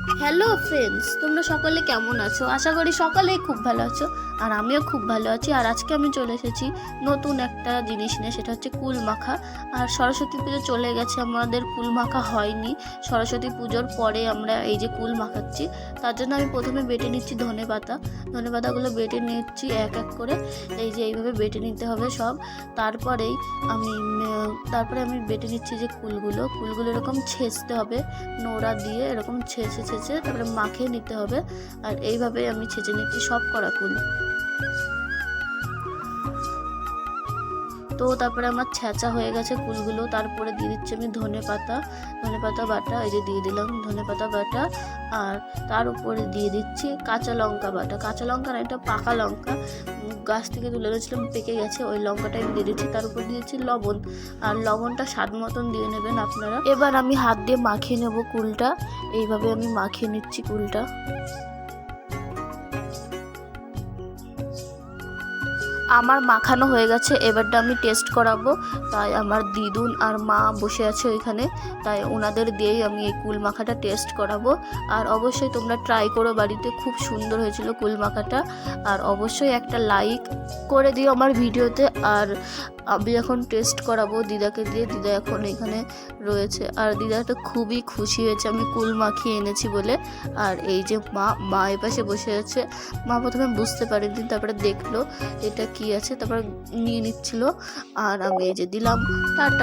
Hello friends, তোমরা সকলে কেমন আছো? আশা করি সকলেই খুব ভালো আছো, আর আমিও খুব ভালো আছি। আর আজকে আমি চলে এসেছি নতুন একটা জিনিস নিয়ে, সেটা হচ্ছে কুল মাখা। আর সরস্বতী পুজো চলে গেছে, আমাদের কুল মাখা হয়নি। সরস্বতী পুজোর পরে আমরা এই যে কুল মাখাচ্ছি, তার জন্য আমি প্রথমে বেটে নিচ্ছি ধনে পাতাগুলো বেটে নিচ্ছি এক এক করে। এই যে এইভাবে বেটে নিতে হবে সব। তারপরেই তারপরে আমি বেটে নিচ্ছি যে কুলগুলো এরকম ছেঁচতে হবে, নোড়া দিয়ে এরকম ছেঁচে তারপরে মাখিয়ে নিতে হবে। আর এইভাবে আমি ছেঁচে নিচ্ছি সব করা কুল। তো তারপরে আমার ছেঁচা হয়ে গেছে কুলগুলো। তারপরে দিয়ে দিচ্ছি আমি ধনে পাতা বাটা, এই যে দিয়ে দিলাম ধনে পাতা বাটা। আর তার উপরে দিয়ে দিচ্ছি কাঁচা লঙ্কা বাটা, কাঁচা লঙ্কা না, এটা পাকা লঙ্কা, গাছ থেকে তুলে এনেছিলাম, পেকে গেছে, ওই লঙ্কাটা আমি দিয়ে দিচ্ছি। তার উপর দিয়েছি লবণ, আর লবণটা স্বাদ মতন দিয়ে নেবেন আপনারা। এবার আমি হাত দিয়ে মাখিয়ে নেব কুলটা। এইভাবে আমি মাখিয়ে নিচ্ছি কুলটা। আমার মাখানো হয়ে গেছে, এবারটা আমি টেস্ট করাবো। তাই আমার দিদুন আর মা বসে আছে ওইখানে, তাই ওনাদের দিয়েই আমি এই কুল মাখাটা টেস্ট করাবো। আর অবশ্যই তোমরা ট্রাই করো বাড়িতে, খুব সুন্দর হয়েছিল কুল মাখাটা। আর অবশ্যই একটা লাইক করে দিও আমার ভিডিওতে। আর আমি এখন টেস্ট করাবো দিদাকে দিয়ে, দিদা এখন এখানে রয়েছে। আর দিদা তো খুবই খুশি হয়েছে আমি কুল মাখিয়ে এনেছি বলে। আর এই যে মা এপাশে বসে আছে। মা প্রথমে বুঝতে পারেনি, তারপরে দেখলো এটা কি আছে, তারপর নিয়ে নিচ্ছিল। আর আমি এই যে দিলাম। টাটা।